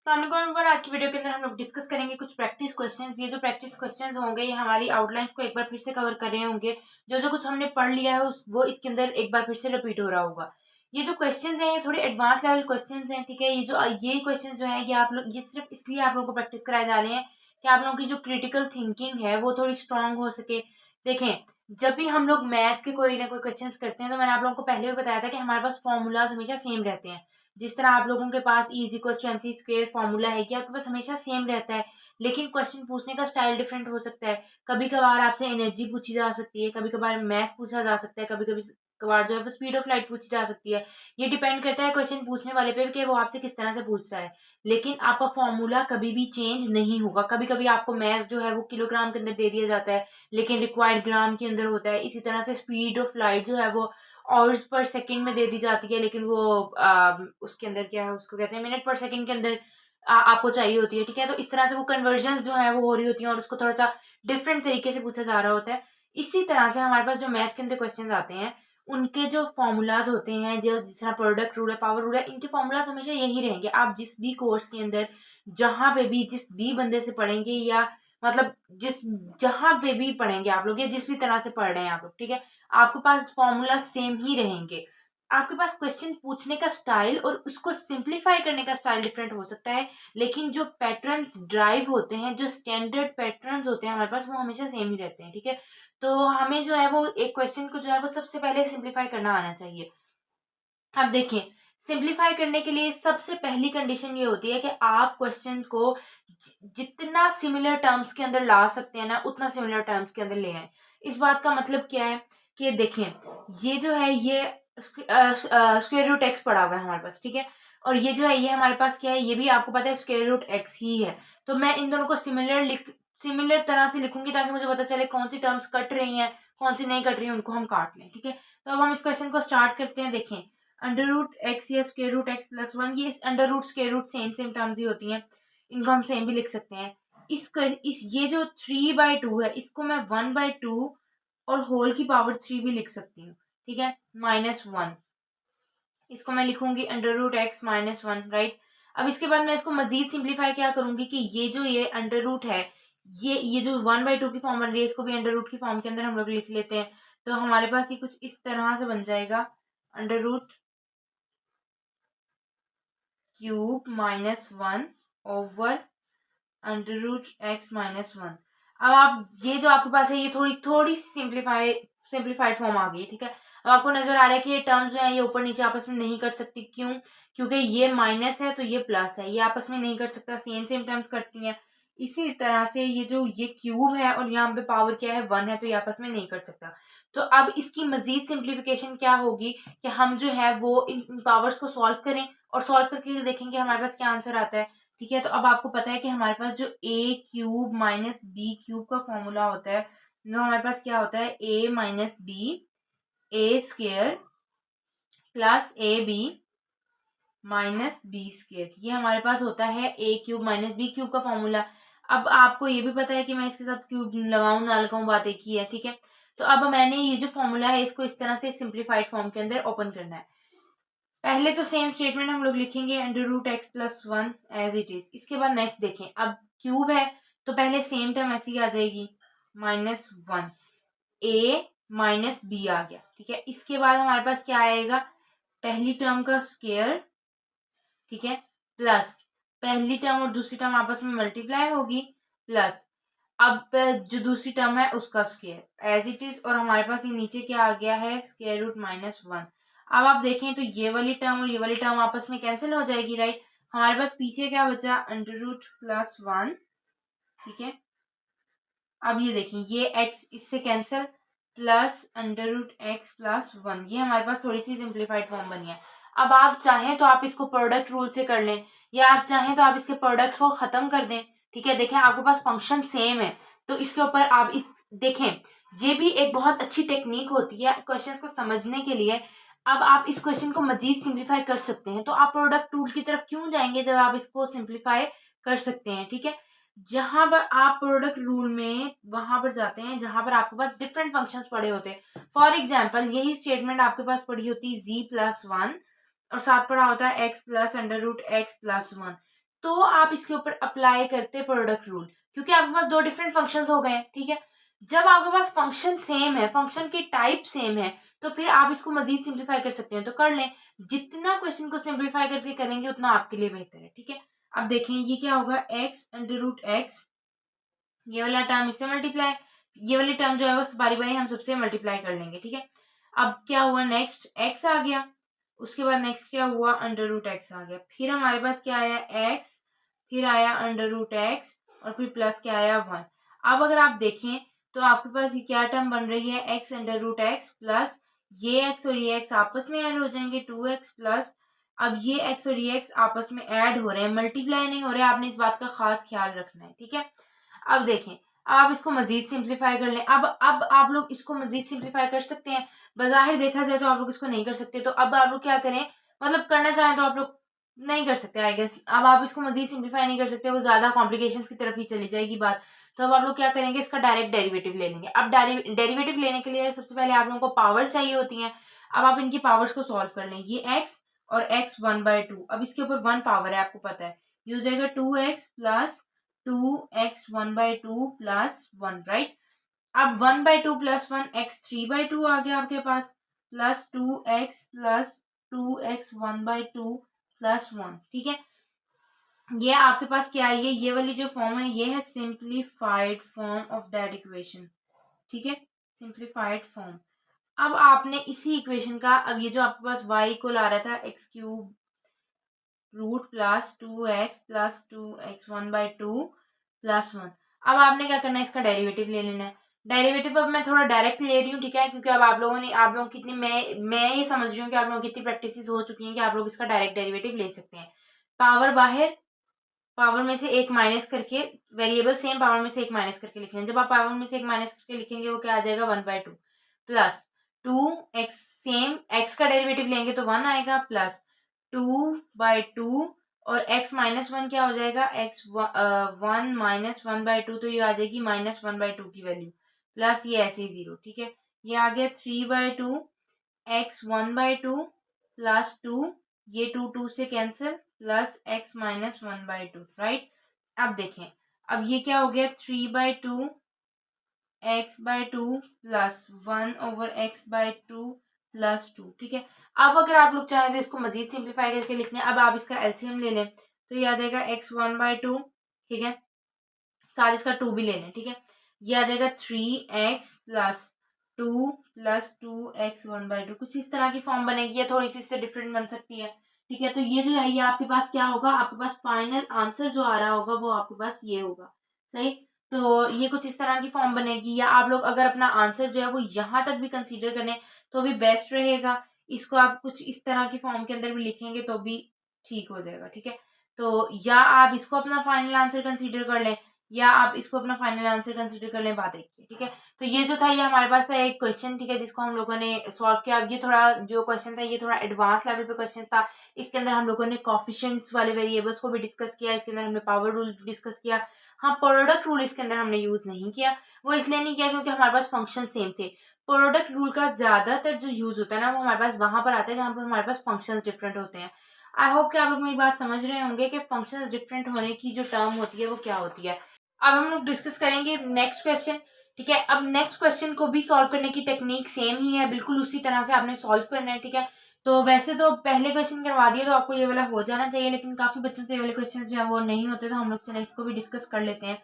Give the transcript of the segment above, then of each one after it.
तो आज की वीडियो के अंदर हम लोग डिस्कस करेंगे कुछ प्रैक्टिस क्वेश्चंस। ये जो प्रैक्टिस क्वेश्चंस होंगे ये हमारी आउटलाइंस को एक बार फिर से कवर कर रहे होंगे। जो जो कुछ हमने पढ़ लिया है वो इसके अंदर एक बार फिर से रिपीट हो रहा होगा। ये जो क्वेश्चंस हैं ये थोड़े एडवांस लेवल क्वेश्चंस हैं, ठीक है। ये क्वेश्चन जो है ये आप लोग, ये सिर्फ इसलिए आप लोगों को प्रैक्टिस कराए जा रहे हैं कि आप लोगों की जो क्रिटिकल थिंकिंग है वो थोड़ी स्ट्रांग हो सके। देखें, जब भी हम लोग मैथ्स के कोई ना कोई क्वेश्चंस करते हैं तो मैंने आप लोगों को पहले भी बताया था कि हमारे पास फॉर्मूलाज हमेशा सेम रहते हैं। जिस तरह आप लोगों के पास E is equal to M C square formula है कि आपके पास हमेशा सेम रहता है, लेकिन क्वेश्चन पूछने का स्टाइल डिफरेंट हो सकता है। कभी कभार आपसे एनर्जी पूछी जा सकती है, कभी कभार मैथ पूछा जा सकता है, कभी कभी कभार जो है वो स्पीड ऑफ लाइट पूछी जा सकती है। ये डिपेंड करता है क्वेश्चन पूछने वाले पे कि वो आपसे किस तरह से पूछता है। लेकिन आपका फॉर्मूला कभी भी चेंज नहीं होगा। कभी कभी आपको मैथ जो है वो किलोग्राम के अंदर दे दिया जाता है, लेकिन रिक्वायर्ड ग्राम के अंदर होता है। इसी तरह से स्पीड ऑफ लाइट जो है वो आवर्स पर सेकंड में दे दी जाती है, लेकिन वो उसके अंदर क्या है, उसको कहते हैं मिनट पर सेकंड के अंदर आपको चाहिए होती है, ठीक है। तो इस तरह से वो कन्वर्जन जो है वो हो रही होती है और उसको थोड़ा सा डिफरेंट तरीके से पूछा जा रहा होता है। इसी तरह से हमारे पास जो मैथ के अंदर क्वेश्चन आते हैं उनके जो फॉर्मूलाज होते हैं, जो जिस तरह प्रोडक्ट रूल है, पावर रूल है, इनके फॉर्मूलाज हमेशा यही रहेंगे। आप जिस भी कोर्स के अंदर जहां पे भी जिस भी बंदे से पढ़ेंगे, या मतलब जिस जहां पे भी पढ़ेंगे आप लोग, या जिस भी तरह से पढ़ रहे हैं आप लोग, ठीक है, आपके पास फॉर्मूला सेम ही रहेंगे। आपके पास क्वेश्चन पूछने का स्टाइल और उसको सिंप्लीफाई करने का स्टाइल डिफरेंट हो सकता है, लेकिन जो पैटर्न्स ड्राइव होते हैं, जो स्टैंडर्ड पैटर्न्स होते हैं हमारे पास, वो हमेशा सेम ही रहते हैं, ठीक है। तो हमें जो है वो एक क्वेश्चन को जो है वो सबसे पहले सिंप्लीफाई करना आना चाहिए। अब देखिए, सिंप्लीफाई करने के लिए सबसे पहली कंडीशन ये होती है कि आप क्वेश्चन को जितना सिमिलर टर्म्स के अंदर ला सकते हैं ना, उतना सिमिलर टर्म्स के अंदर ले आए। इस बात का मतलब क्या है कि देखें, ये जो है ये स्क्वायर रूट एक्स पड़ा हुआ है हमारे पास, ठीक है। और ये जो है ये हमारे पास क्या है, ये भी आपको पता है स्क्वायर रूट एक्स ही है। तो मैं इन दोनों को सिमिलर तरह से लिखूंगी ताकि मुझे पता चले कौन सी टर्म्स कट रही हैं, कौन सी नहीं कट रही हैं, उनको हम काट लें, ठीक है। तो अब हम इस क्वेश्चन को स्टार्ट करते हैं। देखें, अंडर रूट एक्स या square root x plus one, ये under root square root same same terms ही होती हैं, इनको हम सेम भी लिख सकते हैं। इस ये जो 3/2 है इसको मैं 1/2 और होल की पावर 3 भी लिख सकती हूँ, ठीक है, -1। इसको मैं लिखूंगी अंडर रूट एक्स -1, राइट। अब इसके बाद मैं इसको मजीद सिंप्लीफाई क्या करूंगी कि ये अंडर रूट है, ये जो 1/2 की फॉर्म बन रही है इसको भी अंडर रूट की फॉर्म के अंदर हम लोग लिख लेते हैं। तो हमारे पास ये कुछ इस तरह से बन जाएगा, under root cube -1 over under root x -1। अब आप ये जो आपके पास है ये थोड़ी थोड़ी सिंप्लीफाइड फॉर्म आ गई, ठीक है। अब आपको नजर आ रहा है कि ये टर्म्स जो है ये ऊपर नीचे आपस में नहीं कट सकती, क्यों? क्योंकि ये माइनस है तो ये प्लस है, ये आपस में नहीं कट सकता, सेम सेम टर्म्स कटती हैं। इसी तरह से ये जो ये क्यूब है और यहाँ पे पावर क्या है 1 है, तो ये आपस में नहीं कट सकता। तो अब इसकी मजीद सिंप्लीफिकेशन क्या होगी कि हम जो है वो इन पावर्स को सॉल्व करें और सॉल्व करके देखेंगे हमारे पास क्या आंसर आता है, ठीक है। तो अब आपको पता है कि हमारे पास जो A cube minus B cube का फॉर्मूला होता है, जो हमारे पास क्या होता है, A minus B A square plus A B minus B square, ये हमारे पास होता है A cube minus B cube का फॉर्मूला। अब आपको ये भी पता है कि मैं इसके साथ क्यूब लगाऊं ना लगाऊं बात एक ही है, ठीक है। तो अब मैंने ये जो फॉर्मूला है इसको इस तरह से सिंप्लीफाइड फॉर्म के अंदर ओपन करना है। पहले तो सेम स्टेटमेंट हम लोग लिखेंगे under root x plus one as it is. इसके बाद नेक्स्ट देखें, अब क्यूब है तो पहले सेम टर्म ऐसी आ जाएगी -1, ए माइनस बी आ गया, ठीक है। इसके बाद हमारे पास क्या आएगा, पहली टर्म का स्क्वायर, ठीक है, प्लस पहली टर्म और दूसरी टर्म आपस में मल्टीप्लाई होगी, प्लस अब जो दूसरी टर्म है उसका स्क्वायर एज इट इज, और हमारे पास ये नीचे क्या आ गया है, स्क्वायर रूट -1। अब आप देखें तो ये वाली टर्म और ये वाली टर्म आपस में कैंसिल हो जाएगी, राइट। हमारे पास पीछे क्या बचा, अंडर रूट प्लस 1, ठीक है। अब ये देखें ये x इससे cancel, plus under root x plus 1, ये हमारे पास थोड़ी सी सिंप्लीफाइड फॉर्म बनी है। अब आप चाहें तो आप इसको प्रोडक्ट रूल से कर लें, या आप चाहें तो आप इसके प्रोडक्ट को खत्म कर दें, ठीक है। देखें आपके पास फंक्शन सेम है तो इसके ऊपर आप इस देखें, ये भी एक बहुत अच्छी टेक्निक होती है क्वेश्चंस को समझने के लिए। अब आप इस क्वेश्चन को मजीद सिंप्लीफाई कर सकते हैं, तो आप प्रोडक्ट रूल की तरफ क्यों जाएंगे जब आप इसको सिंप्लीफाई कर सकते हैं, ठीक है। जहां पर आप प्रोडक्ट रूल में वहां पर जाते हैं जहां पर आपके पास डिफरेंट फंक्शंस पड़े होते हैं। फॉर एग्जांपल यही स्टेटमेंट आपके पास पड़ी होती z+1 और साथ पड़ा होता है x plus under root x plus 1। तो आप इसके ऊपर अप्लाई करते प्रोडक्ट रूल, क्योंकि आपके पास दो डिफरेंट फंक्शंस हो गए हैं, ठीक है। जब आपके पास फंक्शन सेम है, फंक्शन की टाइप सेम है, तो फिर आप इसको मजीद सिंप्लीफाई कर सकते हैं, तो कर लें। जितना क्वेश्चन को सिंप्लीफाई करके करेंगे उतना आपके लिए बेहतर है, ठीक है। अब देखें ये क्या होगा, एक्स अंडर रूट एक्स, ये वाला टर्म इससे मल्टीप्लाई, ये वाली टर्म जो है वो बारी बारी हम सबसे मल्टीप्लाई कर लेंगे, ठीक है। अब क्या हुआ, नेक्स्ट एक्स आ गया, उसके बाद नेक्स्ट क्या हुआ, अंडर रूट एक्स आ गया, फिर हमारे पास क्या आया, एक्स, फिर आया अंडर रूट एक्स, और फिर प्लस क्या आया, 1। अब अगर आप देखें तो आपके पास ये क्या टर्म बन रही है, x under root x plus ये एक्स और ये एक्स आपस में ऐड हो जाएंगे, 2x प्लस, अब ये एक्स और ये एक्स आपस में ऐड हो रहे हैं, मल्टीप्लाई नहीं हो रहे हैं, आपने इस बात का खास ख्याल रखना है, ठीक है। अब देखें, आप इसको मजीद सिंप्लीफाई कर लें। अब आप लोग इसको मजीद सिंप्लीफाई कर सकते हैं, बाज़ाहिर देखा जाए तो आप लोग इसको नहीं कर सकते, तो अब आप लोग क्या करें, मतलब करना चाहें तो आप लोग नहीं कर सकते आई गेस। अब आप इसको मजीद सिंप्लीफाई नहीं कर सकते, वो ज़्यादा कॉम्प्लिकेशंस की तरफ ही चली जाएगी बात। तो अब आप लोग क्या करेंगे, इसका डायरेक्ट डेरिवेटिव ले लेंगे। अब डेरिवेटिव लेने के लिए सबसे पहले आप लोगों को पावर्स चाहिए होती हैं। अब आप इनकी पावर्स को सॉल्व कर लें, ये एक्स और एक्स 1/2, अब इसके ऊपर 1 पावर है, आपको पता है, ये हो जाएगा 2x plus 2x 1/2 plus 1, right. अब 1/2 प्लस 1 x 3/2 आ गया आपके पास, plus 2x plus 2x 1/2 plus 1, ठीक है। ये आपके पास क्या है, ये वाली जो फॉर्म है ये है simplified form of that equation, ठीक है, सिंप्लीफाइड फॉर्म। अब आपने इसी इक्वेशन का, अब ये जो आपके पास y को ला रहा था x³ root plus 2x plus 2x 1/2 plus 1, अब आपने क्या करना है, इसका डेरिवेटिव ले लेना है। डेरिवेटिव अब मैं थोड़ा डायरेक्ट ले रही हूँ, ठीक है, क्योंकि अब आप लोगों की कितनी, मैं ये समझ रही हूँ कि आप लोगों की कितनी प्रैक्टिस हो चुकी है कि आप लोग इसका डायरेक्ट डेरिवेटिव ले सकते हैं। पावर बाहर, पावर में से एक माइनस करके, वेरिएबल सेम, पावर में से एक माइनस करके लिखना है। जब आप पावर में से एक माइनस करके लिखेंगे वो क्या आ जाएगा, 1/2 प्लस 2x, सेम x का डेरिवेटिव लेंगे तो 1 आएगा, प्लस 2/2, और x -1 क्या हो जाएगा, x 1 माइनस 1/2, तो ये आ जाएगी -1/2 की वैल्यू, प्लस ये ऐसे ही 0, ठीक है। ये आ गया 3/2, x 1/2 प्लस 2, ये 2 से कैंसिल, प्लस x -1/2, राइट। अब देखें, अब ये क्या हो गया, 3/2 x/2 प्लस 1/x/2 प्लस 2, ठीक है। अब अगर आप लोग चाहें तो इसको मजीद सिंप्लीफाई करके लिखने, अब आप इसका एलसीएम ले लें तो ये आ जाएगा x 1/2, ठीक है, साथ इसका 2 भी ले लें, ठीक है। ये आ जाएगा 3x प्लस 2 प्लस 2x 1/2, कुछ इस तरह की फॉर्म बनेगी, या थोड़ी सी इससे डिफरेंट बन सकती है, ठीक है। तो ये जो है ये आपके पास क्या होगा, आपके पास फाइनल आंसर जो आ रहा होगा वो आपके पास ये होगा, सही। तो ये कुछ इस तरह की फॉर्म बनेगी, या आप लोग अगर अपना आंसर जो है वो यहाँ तक भी कंसीडर करें तो भी बेस्ट रहेगा। इसको आप कुछ इस तरह की फॉर्म के अंदर भी लिखेंगे तो भी ठीक हो जाएगा, ठीक है। तो या आप इसको अपना फाइनल आंसर कंसीडर कर लें, या आप इसको अपना फाइनल आंसर कंसीडर कर लें, बात एक ही है, ठीक है। तो ये जो था ये हमारे पास था एक क्वेश्चन, ठीक है, जिसको हम लोगों ने सॉल्व किया। अब ये थोड़ा जो क्वेश्चन था ये थोड़ा एडवांस लेवल पे क्वेश्चन था। इसके अंदर हम लोगों ने कोफिशिएंट्स वाले वेरिएबल्स को भी डिस्कस किया, इसके अंदर हमने पावर रूल डिस्कस किया। हाँ, प्रोडक्ट रूल इसके अंदर हमने यूज नहीं किया, वो इसलिए नहीं किया क्योंकि हमारे पास फंक्शन सेम थे। प्रोडक्ट रूल का ज्यादातर जो यूज होता है ना वो हमारे पास वहां पर आता है जहां पर हमारे पास फंक्शन डिफरेंट होते हैं। आई होप कि आप लोग मेरी बात समझ रहे होंगे कि फंक्शन डिफरेंट होने की जो टर्म होती है वो क्या होती है। अब हम लोग डिस्कस करेंगे नेक्स्ट क्वेश्चन, ठीक है। अब नेक्स्ट क्वेश्चन को भी सॉल्व करने की टेक्निक सेम ही है, बिल्कुल उसी तरह से आपने सॉल्व करना है, ठीक है। तो वैसे तो पहले क्वेश्चन करवा दिए तो आपको ये वाला हो जाना चाहिए, लेकिन काफी बच्चों से ये वाले क्वेश्चन जो है वो नहीं होते, तो हम लोग चलिए इसको भी डिस्कस कर लेते हैं।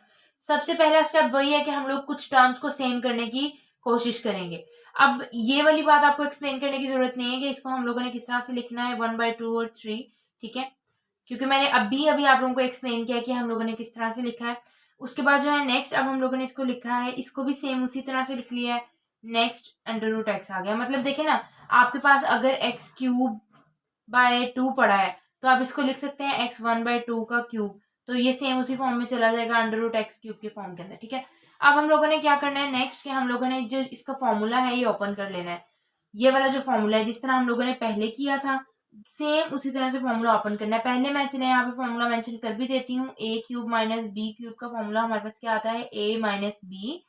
सबसे पहला स्टेप वही है कि हम लोग कुछ टर्म्स को सेम करने की कोशिश करेंगे। अब ये वाली बात आपको एक्सप्लेन करने की जरूरत नहीं है कि इसको हम लोगों ने किस तरह से लिखना है, 1/2 और 3, ठीक है, क्योंकि मैंने अभी अभी आप लोगों को एक्सप्लेन किया कि हम लोगों ने किस तरह से लिखा है। उसके बाद जो है नेक्स्ट, अब हम लोगों ने इसको लिखा है, इसको भी सेम उसी तरह से लिख लिया है। नेक्स्ट अंडर रूट एक्स आ गया, मतलब देखे ना, आपके पास अगर x³/2 पड़ा है तो आप इसको लिख सकते हैं x1/2 का क्यूब, तो ये सेम उसी फॉर्म में चला जाएगा अंडर रूट x³ के फॉर्म के अंदर, ठीक है। अब हम लोगों ने क्या करना है नेक्स्ट, कि हम लोगों ने जो इसका फॉर्मूला है ये ओपन कर लेना है। ये वाला जो फॉर्मूला है जिस तरह हम लोगों ने पहले किया था सेम उसी तरह से फॉर्मूला ओपन करना है। पहले मैं चले यहाँ पे फॉर्मूला मेंशन कर भी देती हूँ, a³ - b³ का फॉर्मूला हमारे पास क्या आता है, a - b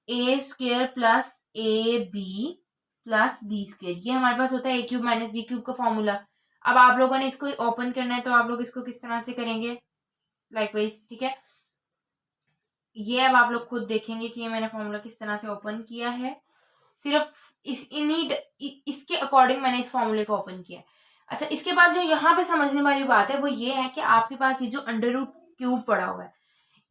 a² plus ab plus b², ये हमारे पास होता है a³ - b³ का फॉर्मूला। अब आप लोगों ने इसको ओपन करना है तो आप लोग इसको किस तरह से करेंगे, लाइकवाइज, ठीक है। ये अब आप लोग खुद देखेंगे कि ये मैंने फॉर्मूला किस तरह से ओपन किया है, सिर्फ इसके अकॉर्डिंग मैंने इस फॉर्मूले को ओपन किया है। अच्छा, इसके बाद जो यहाँ पे समझने वाली बात है वो ये है कि आपके पास ये जो अंडर रूट क्यूब पड़ा हुआ है,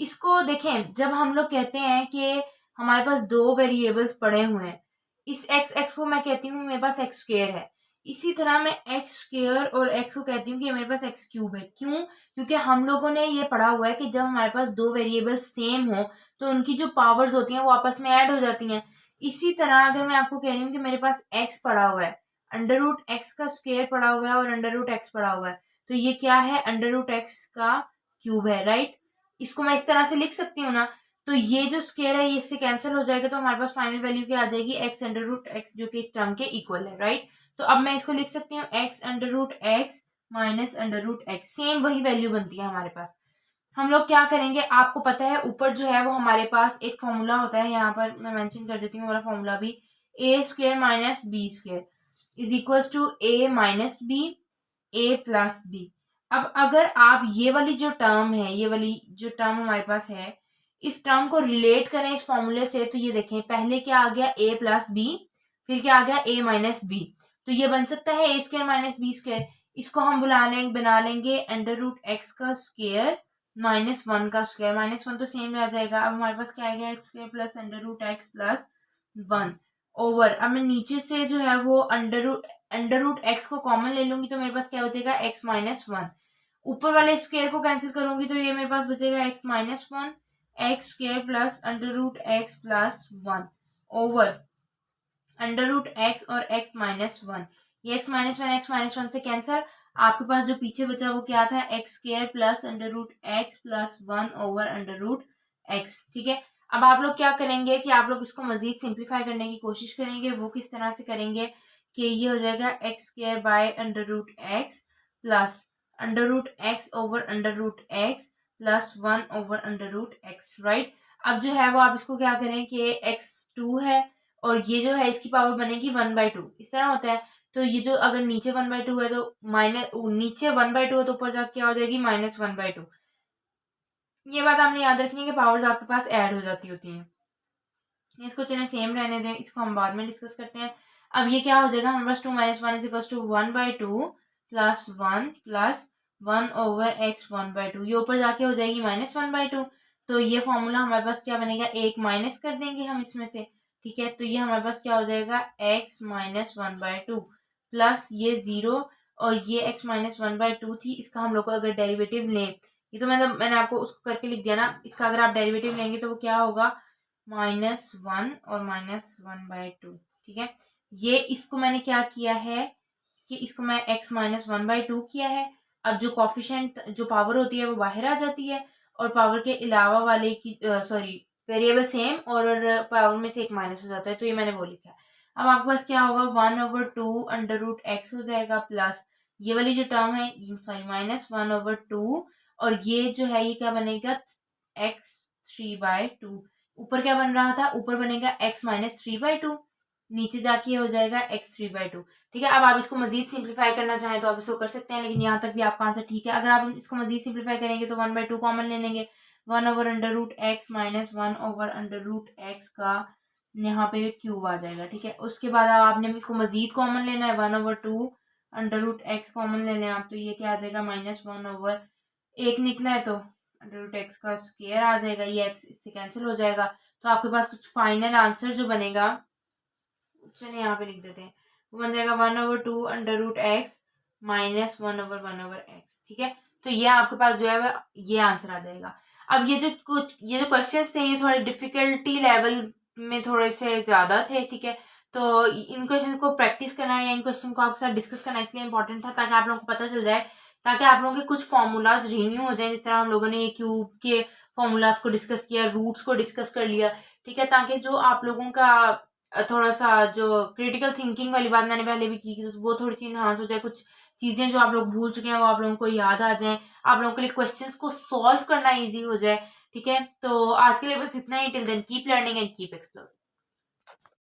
इसको देखें, जब हम लोग कहते हैं कि हमारे पास दो वेरिएबल्स पड़े हुए हैं, इस एक्स को मैं कहती हूँ मेरे पास एक्स स्क्वायर है, इसी तरह मैं एक्स स्क्वायर और एक्स को कहती हूँ कि मेरे पास एक्स क्यूब है। क्यों? क्योंकि हम लोगों ने ये पढ़ा हुआ है कि जब हमारे पास दो वेरिएबल्स सेम हो तो उनकी जो पावर्स होती हैं वो आपस में ऐड हो जाती हैं। इसी तरह अगर मैं आपको कह रही हूँ कि मेरे पास एक्स पड़ा हुआ है, अंडर रूट एक्स का स्क्वायर पड़ा हुआ है और अंडर रूट एक्स पड़ा हुआ है, तो ये क्या है? अंडर रूट एक्स का क्यूब है, राइट। इसको मैं इस तरह से लिख सकती हूँ ना, तो ये जो स्क्वायर है ये इससे कैंसिल हो जाएगा, तो हमारे पास फाइनल वैल्यू क्या आ जाएगी? एक्स अंडर रूट एक्स, जो कि इस टर्म के इक्वल है, राइट। तो अब मैं इसको लिख सकती हूँ x under root x minus under root x, same वही वैल्यू बनती है हमारे पास। हम लोग क्या करेंगे, आपको पता है ऊपर जो है वो हमारे पास एक फॉर्मूला होता है, यहाँ पर मैं मेंशन कर देती हूँ वाला फॉर्मूला भी, A square minus B square is equals to A minus B, A plus B. अब अगर आप ये वाली जो टर्म है, ये वाली जो टर्म हमारे पास है, इस टर्म को रिलेट करें इस फॉर्मूले से, तो ये देखें पहले क्या आ गया? ए प्लस बी, फिर क्या आ गया? A minus B. तो ये बन सकता है A square minus B square. इसको हम बना लेंगे अंडर रूट एक्स का स्क्वायर माइनस वन का स्क्वायर, माइनस वन तो सेम रह जाएगा। अब हमारे पास क्या आएगा? X square plus under root x plus one over, अब मैं नीचे से जो है वो अंडर रूट एक्स को कॉमन ले लूंगी, तो मेरे पास क्या बचेगा? X minus one. ऊपर वाले स्क्वायर को कैंसिल करूंगी तो ये मेरे पास बचेगा x minus one, x square plus under root x plus one over under root x और एक्स माइनस वन। ये एक्स माइनस वन से कैंसिल, आपके पास जो पीछे बचा वो क्या था? X square plus under root x plus one over under root x, ठीक है। अब आप लोग क्या करेंगे कि आप लोग इसको मजीद सिंप्लीफाई करने की कोशिश करेंगे। वो किस तरह से करेंगे कि ये हो जाएगा x square by under root x plus under root x over under root x plus one over under root x, right. अब जो है वो आप इसको क्या करें कि एक्स टू है और ये जो है इसकी पावर बनेगी वन बाई टू, इस तरह होता है। तो ये जो अगर नीचे वन बाई टू है तो माइनस, नीचे वन बाई टू है तो ऊपर जाके क्या हो जाएगी? Minus one by two. ये बात आपने याद रखनी है कि पावर्स आपके पास ऐड हो जाती होती हैं। इसको चलिए सेम रहने दें, इसको हम बाद में डिस्कस करते हैं। अब ये क्या हो जाएगा हमारे पास? Two minus one is equal to one by two plus one over X one by two, ये ऊपर जाके हो जाएगी माइनस वन बाई टू। तो ये फॉर्मूला हमारे पास क्या बनेगा? एक माइनस कर देंगे हम इसमें से, ठीक है। तो ये हमारे पास क्या हो जाएगा? X minus one by two plus ये जीरो, और ये x minus one by to थी, इसका हम लोग को अगर डेरिवेटिव लें, ये तो मैंने आपको उसको करके लिख दिया ना, इसका अगर आप डेरिवेटिव लेंगे तो वो क्या होगा? माइनस वन और माइनस वन बाई टू, ठीक है। ये इसको मैंने क्या किया है कि इसको मैं x minus one by to किया है। अब जो कॉफिशेंट, जो पावर होती है वो बाहर आ जाती है, और पावर के अलावा वाले की सॉरी वेरिएबल सेम और पावर में से एक माइनस हो जाता है, तो ये मैंने वो लिखा है। अब आपके पास क्या होगा? One over two under root x हो जाएगा प्लस ये वाली जो टर्म है, sorry minus one over two, और ये जो है ये क्या बनेगा? X three by two. ऊपर क्या बन रहा था? ऊपर बनेगा x minus three by two, नीचे जाके हो जाएगा x थ्री बाई टू, ठीक है। अब आप इसको मजीद सिंप्लीफाई करना चाहें तो आप इसको कर सकते हैं, लेकिन यहाँ तक भी आपका आंसर ठीक है। अगर आप इसको मजीद सिंप्लीफाई करेंगे तो वन बाई टू कॉमन ले लेंगे, one over under root x minus one over under root x का यहाँ पे क्यूब आ जाएगा, ठीक है। उसके बाद आपने इसको मजीद कॉमन लेना है, one over two under root x common ले लें आप, तो ये क्या आ जाएगा? माइनस वन ओवर एक निकला है तो अंडर रूट एक्स का स्क्वायर आ जाएगा, ये एक्स इससे कैंसिल हो जाएगा। तो आपके पास कुछ फाइनल आंसर जो बनेगा, चलिए यहाँ पे लिख देते हैं, वो बन जाएगा one over two under root x minus one over x, ठीक है। तो ये आपके पास जो है ये आंसर आ जाएगा। अब ये जो क्वेश्चन थे ये थोड़े डिफिकल्टी लेवल में थोड़े से ज्यादा थे, ठीक है। तो इन क्वेश्चन को प्रैक्टिस करना या इन क्वेश्चन को आपके साथ डिस्कस करना इसलिए इंपॉर्टेंट था, ताकि आप लोगों को पता चल जाए, ताकि आप लोगों के कुछ फॉर्मूलाज रिन्यू हो जाए। जिस तरह हम लोगों ने क्यूब के फॉर्मूलाज को डिस्कस किया, रूट्स को डिस्कस कर लिया, ठीक है, ताकि जो आप लोगों का थोड़ा सा जो क्रिटिकल थिंकिंग वाली बात मैंने पहले भी की थी, तो वो थोड़ी सी इनहांस हो जाए। कुछ चीजें जो आप लोग भूल चुके हैं वो आप लोगों को याद आ जाए, आप लोगों के लिए क्वेश्चंस को सॉल्व करना इजी हो जाए, ठीक है। तो आज के लिए बस इतना ही। Till then keep learning and keep exploring.